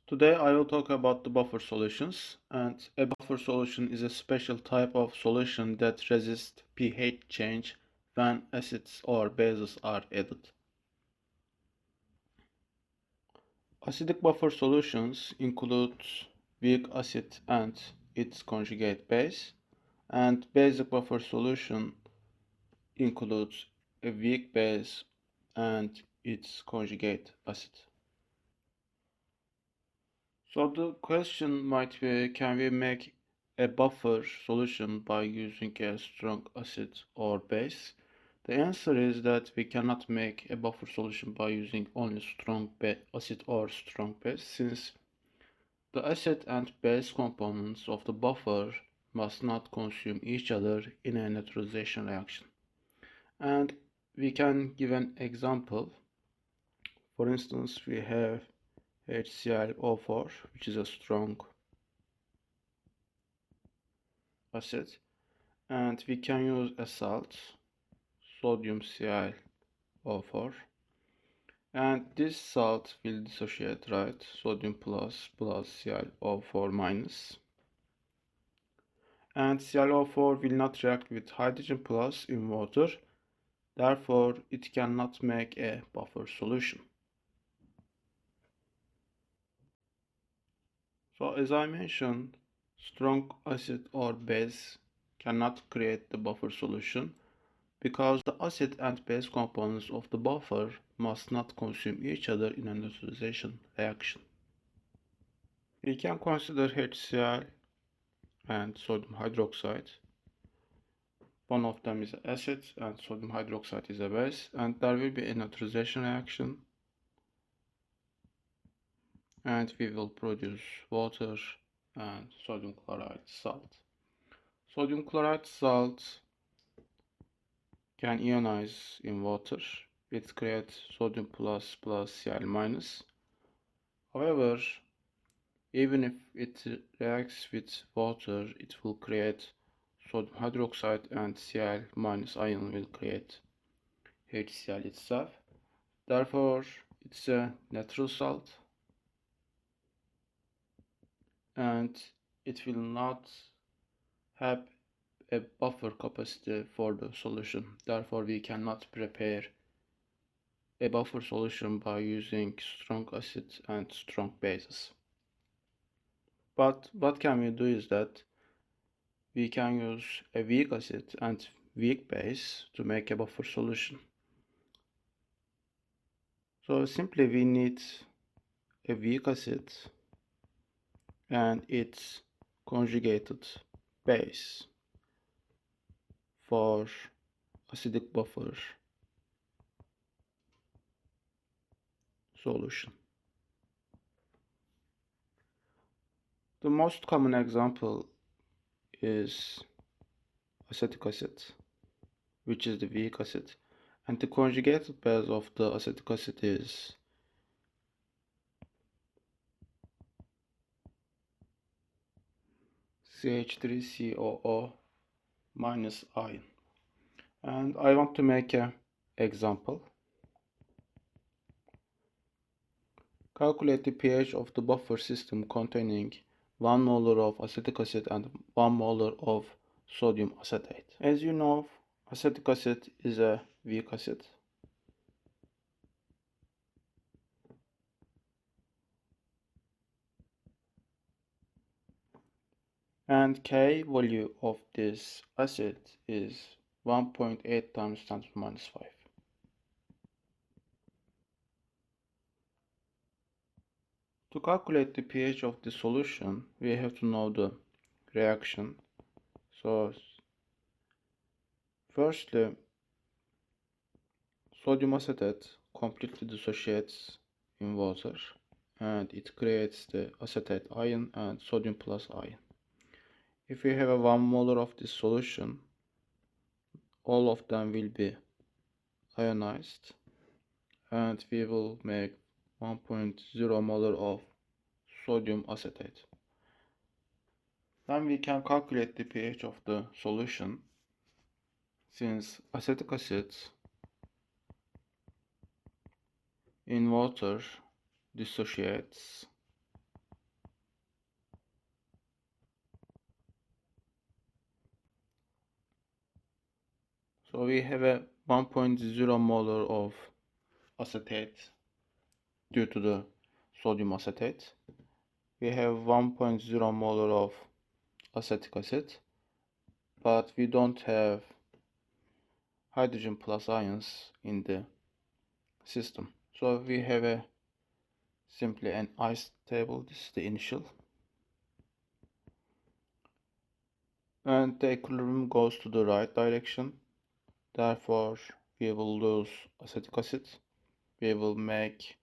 Today I will talk about the buffer solutions, and a buffer solution is a special type of solution that resists pH change when acids or bases are added. Acidic buffer solutions include weak acid and its conjugate base, and basic buffer solution includes a weak base and its conjugate acid. So the question might be, can we make a buffer solution by using a strong acid or base? The answer is that we cannot make a buffer solution by using only strong acid or strong base, since the acid and base components of the buffer must not consume each other in a neutralization reaction. And we can give an example. For instance, we have HClO4, which is a strong acid, and we can use a salt, sodium ClO4, and this salt will dissociate, right? Sodium plus ClO4 minus, and ClO4 will not react with hydrogen plus in water, therefore it cannot make a buffer solution. So as I mentioned, strong acid or base cannot create the buffer solution because the acid and base components of the buffer must not consume each other in a neutralization reaction. We can consider HCl and sodium hydroxide. One of them is acid and sodium hydroxide is a base, and there will be a neutralization reaction, and we will produce water and sodium chloride salt. Sodium chloride salt can ionize in water. It creates sodium plus Cl minus. However, even if it reacts with water, it will create sodium hydroxide, and Cl minus ion will create HCl itself. Therefore, it's a neutral salt, and it will not have a buffer capacity for the solution. Therefore, we cannot prepare a buffer solution by using strong acids and strong bases. But what can we do is that we can use a weak acid and weak base to make a buffer solution. So simply we need a weak acid and its conjugated base for acidic buffer solution. The most common example is acetic acid, which is the weak acid, and the conjugated base of the acetic acid is CH3COO minus ion. And I want to make an example. Calculate the pH of the buffer system containing 1 molar of acetic acid and 1 molar of sodium acetate. As you know, acetic acid is a weak acid. And K value of this acid is 1.8 times 10 to the minus 5. To calculate the pH of the solution, we have to know the reaction. So firstly, sodium acetate completely dissociates in water, and it creates the acetate ion and sodium plus ion. If we have a 1 molar of this solution, all of them will be ionized, and we will make 1.0 molar of sodium acetate. Then we can calculate the pH of the solution, since acetic acid in water dissociates So we have a 1.0 molar of acetate due to the sodium acetate. We have 1.0 molar of acetic acid, but we don't have hydrogen plus ions in the system. So we have a simply an ice table. This is the initial. And the equilibrium goes to the right direction. Therefore, we will lose acetic acid. We will make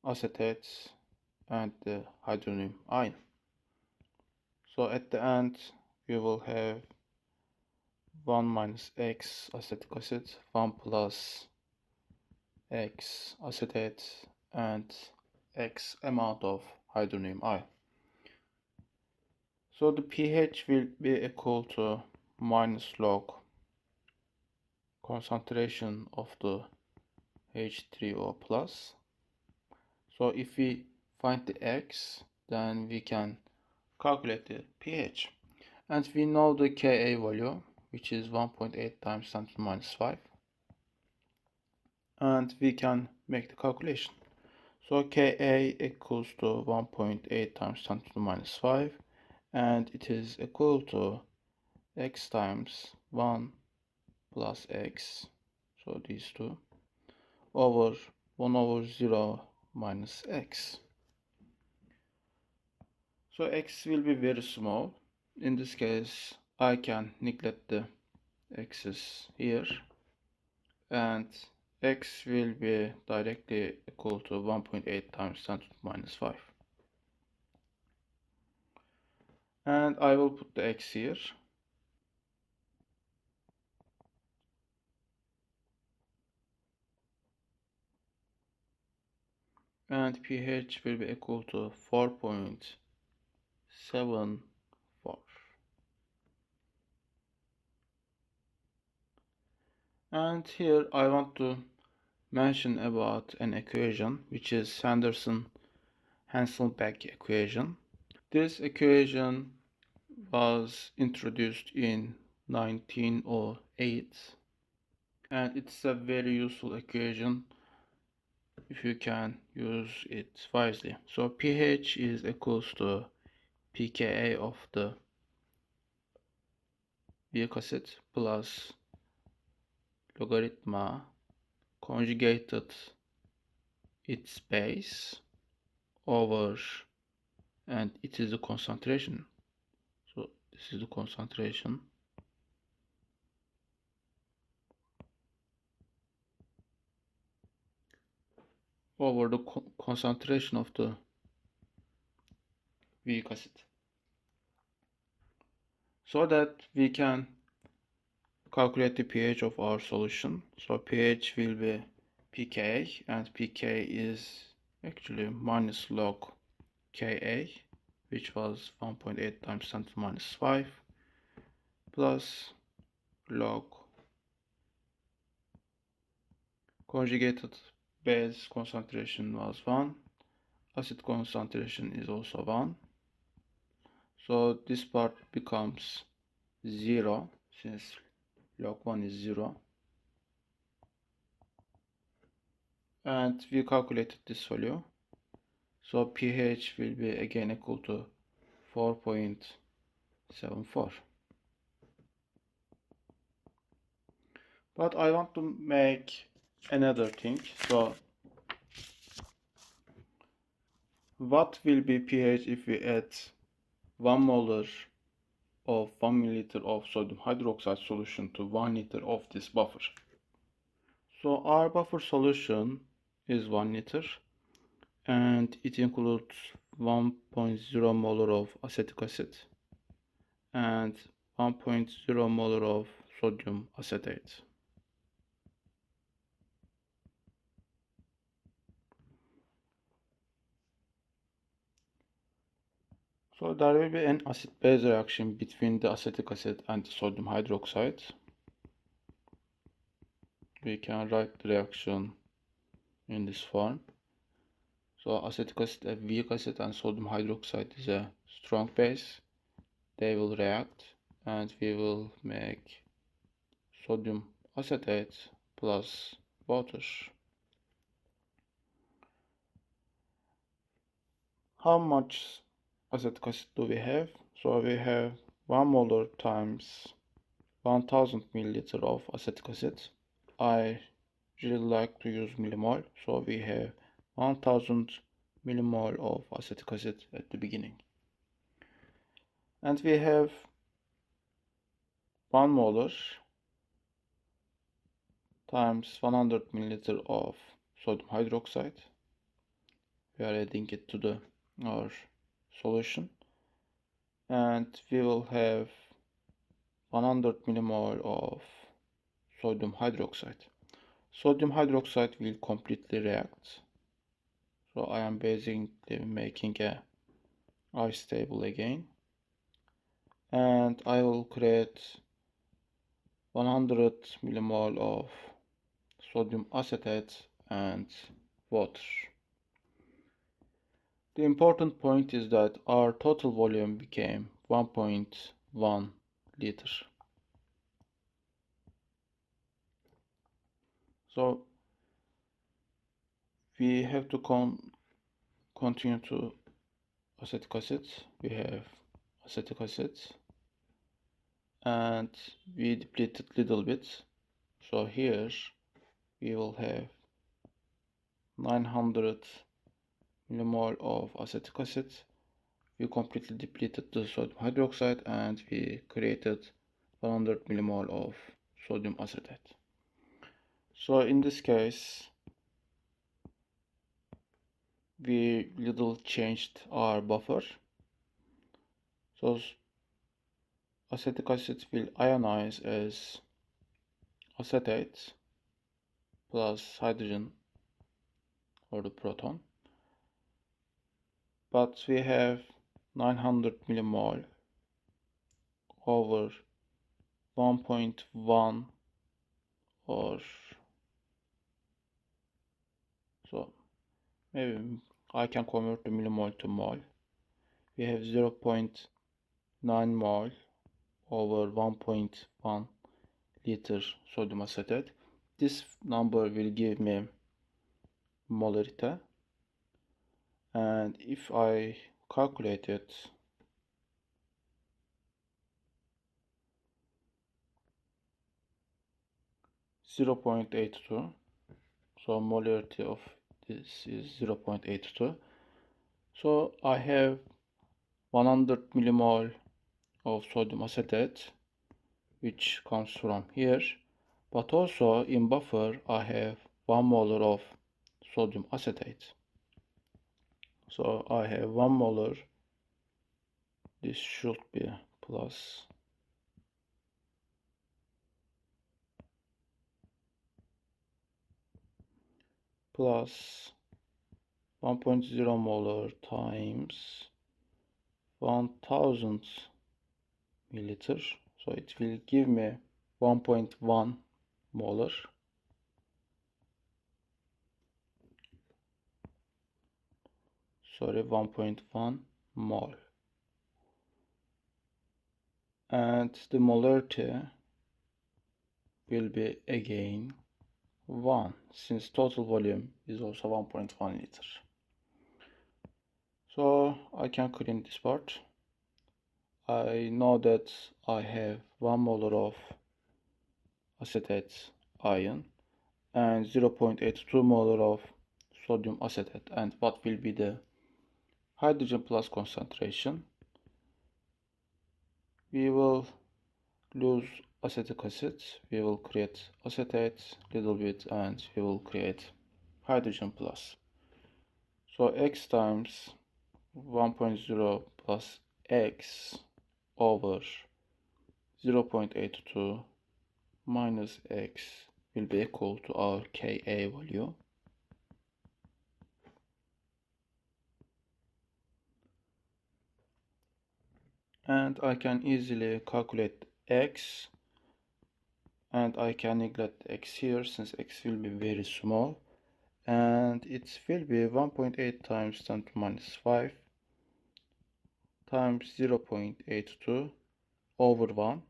acetate and the hydrogen ion. So at the end, we will have 1 minus X acetic acid, 1 plus X acetate, and X amount of hydrogen ion. So the pH will be equal to minus log concentration of the H3O plus. So if we find the X, then we can calculate the pH. And we know the Ka value, which is 1.8 times 10 to the minus 5. And we can make the calculation. So Ka equals to 1.8 times 10 to the minus 5. And it is equal to X times 1 plus X. So these two over 1 over 0 minus X. So X will be very small. In this case, I can neglect the X's here. And X will be directly equal to 1.8 times 10 to the minus 5. And I will put the X here. And pH will be equal to 4.74. And here I want to mention about an equation which is Henderson-Hasselbalch equation. This equation was introduced in 1908 and it's a very useful equation if you can use it wisely. So pH is equals to pKa of the weak acid plus logarithm conjugated its base over, and it is the concentration. So this is the concentration over the concentration of the weak acid, so that we can calculate the pH of our solution. So pH will be pK, and pK is actually minus log Ka, which was 1.8 times 10 to the minus 5, plus log conjugated base concentration was 1, acid concentration is also 1. So this part becomes 0 since log 1 is 0. And we calculated this value. So pH will be again equal to 4.74. But I want to make another thing. So what will be pH if we add 1 molar of 1 milliliter of sodium hydroxide solution to 1 liter of this buffer? So our buffer solution is 1 liter and it includes 1.0 molar of acetic acid and 1.0 molar of sodium acetate. So there will be an acid-base reaction between the acetic acid and the sodium hydroxide. We can write the reaction in this form. So acetic acid, a weak acid, and sodium hydroxide is a strong base. They will react and we will make sodium acetate plus water. How much acetic acid do we have? So we have 1 molar times 1000 milliliter of acetic acid. I really like to use millimole, so we have 1000 millimole of acetic acid at the beginning. And we have 1 molar times 100 milliliter of sodium hydroxide. We are adding it to our solution, and we will have 100 millimole of sodium hydroxide. Sodium hydroxide will completely react, so I am basically making a ice table again, and I will create 100 millimole of sodium acetate and water. The important point is that our total volume became 1.1 liter. So we have to continue to acetic acid. We have acetic acid and we depleted little bit. So here we will have 900 millimole of acetic acid. We completely depleted the sodium hydroxide and we created 100 millimole of sodium acetate. So in this case, we little changed our buffer. So acetic acid will ionize as acetate plus hydrogen or the proton. But we have 900 millimole over 1.1, or so maybe I can convert the millimole to mole. We have 0.9 mole over 1.1 liter sodium acetate. This number will give me molarity, and if I calculate it, (0.82), so molarity of this is 0.82. So I have 100 millimole of sodium acetate, which comes from here, but also in buffer I have 1 molar of sodium acetate. So I have 1 molar, this should be plus 1.0 molar times 1000 milliliter, so it will give me 1.1 molar. Sorry, 1.1 mole. And the molarity will be again 1, since total volume is also 1.1 liter. So I can clean this part. I know that I have 1 molar of acetate ion and 0.82 molar of sodium acetate, and what will be the hydrogen plus concentration. We will lose acetic acid, we will create acetate little bit, and we will create hydrogen plus. So x times 1.0 plus x over 0.82 minus x will be equal to our Ka value. And I can easily calculate x, and I can neglect x here since x will be very small, and it will be 1.8 times 10 to minus 5 times 0.82 over 1.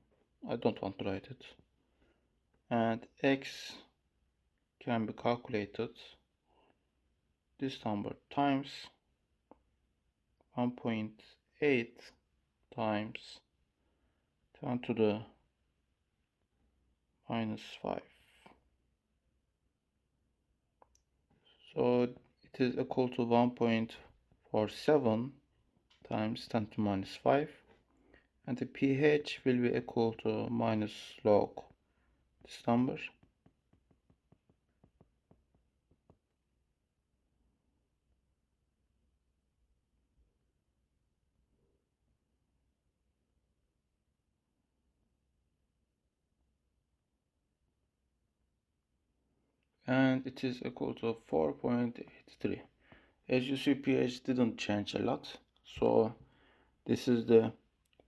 I don't want to write it. and x can be calculated this number times 1.8 times 10 to the minus 5. So it is equal to 1.47 times 10 to minus 5, and the pH will be equal to minus log this number. And it is equal to 4.83. As you see, pH didn't change a lot, so this is the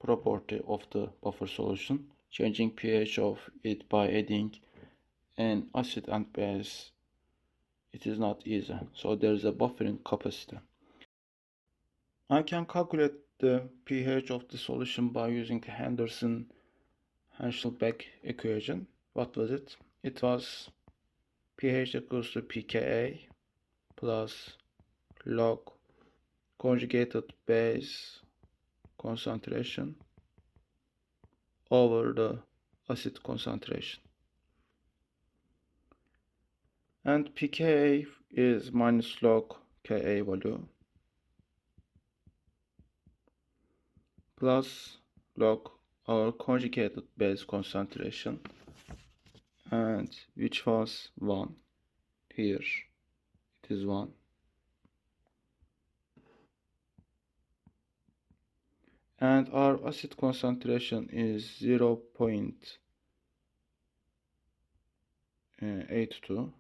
property of the buffer solution. Changing pH of it by adding an acid and base, it is not easy, so there is a buffering capacity. I can calculate the pH of the solution by using the Henderson-Hasselbalch equation. What was it? It was pH equals to pKa plus log conjugated base concentration over the acid concentration. And pKa is minus log Ka value plus log our conjugated base concentration, and which was 1. Here it is 1. And our acid concentration is 0.82.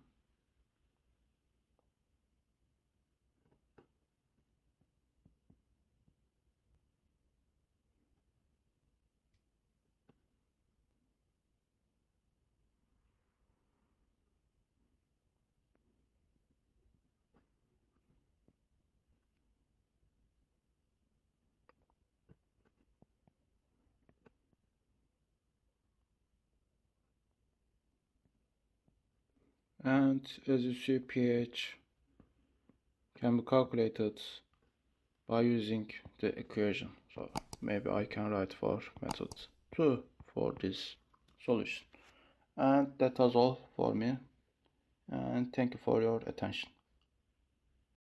And as you see, pH can be calculated by using the equation. So maybe I can write for method 2 for this solution. And that was all for me, and thank you for your attention.